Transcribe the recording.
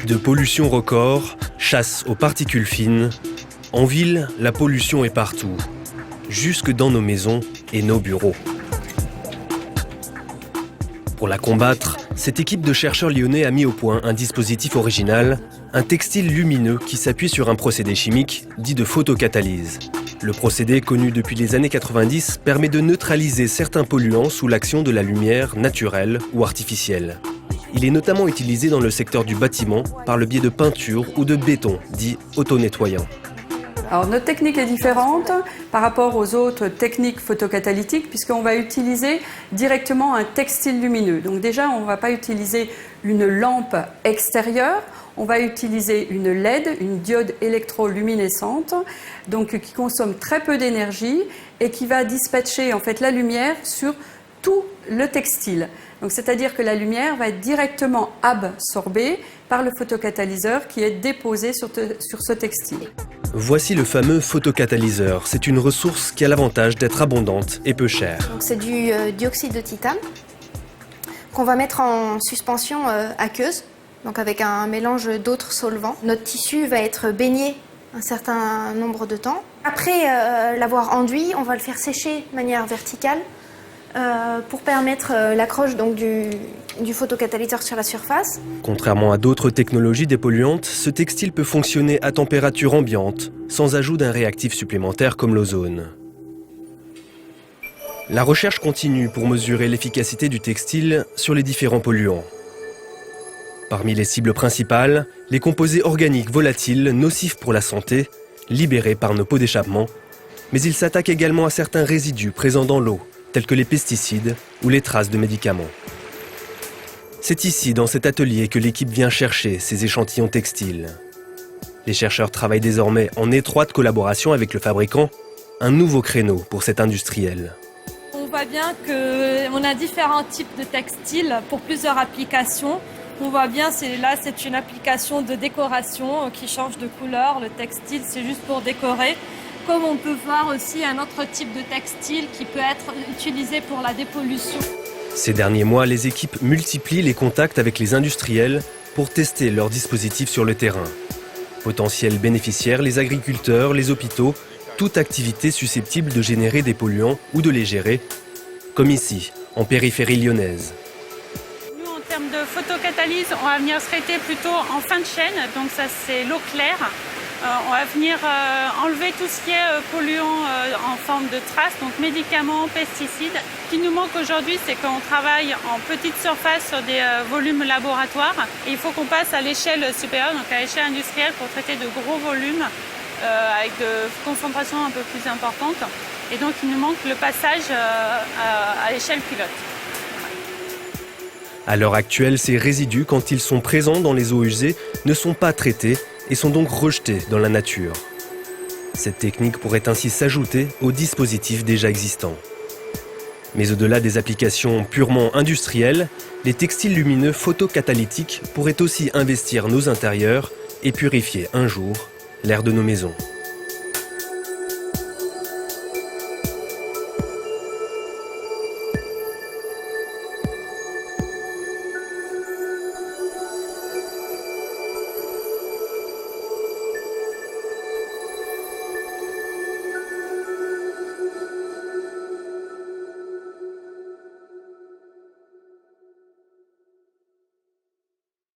De pollution record, chasse aux particules fines. En ville, la pollution est partout, jusque dans nos maisons et nos bureaux. Pour la combattre, cette équipe de chercheurs lyonnais a mis au point un dispositif original, un textile lumineux qui s'appuie sur un procédé chimique dit de photocatalyse. Le procédé, connu depuis les années 90, permet de neutraliser certains polluants sous l'action de la lumière naturelle ou artificielle. Il est notamment utilisé dans le secteur du bâtiment par le biais de peinture ou de béton, dit auto-nettoyant. Alors, notre technique est différente par rapport aux autres techniques photocatalytiques puisqu'on va utiliser directement un textile lumineux. Donc déjà, on ne va pas utiliser une lampe extérieure, on va utiliser une LED, une diode électroluminescente, donc qui consomme très peu d'énergie et qui va dispatcher en fait la lumière sur tout le textile. Donc c'est-à-dire que la lumière va être directement absorbée par le photocatalyseur qui est déposé sur ce textile. Voici le fameux photocatalyseur. C'est une ressource qui a l'avantage d'être abondante et peu chère. C'est du dioxyde de titane qu'on va mettre en suspension aqueuse, donc avec un mélange d'autres solvants. Notre tissu va être baigné un certain nombre de temps. Après l'avoir enduit, on va le faire sécher de manière verticale pour permettre l'accroche donc du photocatalyseur sur la surface. Contrairement à d'autres technologies dépolluantes, ce textile peut fonctionner à température ambiante, sans ajout d'un réactif supplémentaire comme l'ozone. La recherche continue pour mesurer l'efficacité du textile sur les différents polluants. Parmi les cibles principales, les composés organiques volatiles nocifs pour la santé, libérés par nos pots d'échappement, mais ils s'attaquent également à certains résidus présents dans l'eau, tels que les pesticides ou les traces de médicaments. C'est ici, dans cet atelier, que l'équipe vient chercher ces échantillons textiles. Les chercheurs travaillent désormais en étroite collaboration avec le fabricant, un nouveau créneau pour cet industriel. On voit bien qu'on a différents types de textiles pour plusieurs applications. On voit bien, là c'est une application de décoration qui change de couleur. Le textile, c'est juste pour décorer. Comme on peut voir aussi un autre type de textile qui peut être utilisé pour la dépollution. Ces derniers mois, les équipes multiplient les contacts avec les industriels pour tester leurs dispositifs sur le terrain. Potentiels bénéficiaires, les agriculteurs, les hôpitaux, toute activité susceptible de générer des polluants ou de les gérer, comme ici, en périphérie lyonnaise. Nous, en termes de photocatalyse, on va venir traiter plutôt en fin de chaîne, donc ça c'est l'eau claire. On va venir enlever tout ce qui est polluant en forme de traces, donc médicaments, pesticides. Ce qui nous manque aujourd'hui, c'est qu'on travaille en petite surface sur des volumes laboratoires. Et il faut qu'on passe à l'échelle supérieure, donc à l'échelle industrielle, pour traiter de gros volumes avec de concentrations un peu plus importantes. Et donc il nous manque le passage à l'échelle pilote. À l'heure actuelle, ces résidus, quand ils sont présents dans les eaux usées, ne sont pas traités et sont donc rejetés dans la nature. Cette technique pourrait ainsi s'ajouter aux dispositifs déjà existants. Mais au-delà des applications purement industrielles, les textiles lumineux photocatalytiques pourraient aussi investir nos intérieurs et purifier un jour l'air de nos maisons.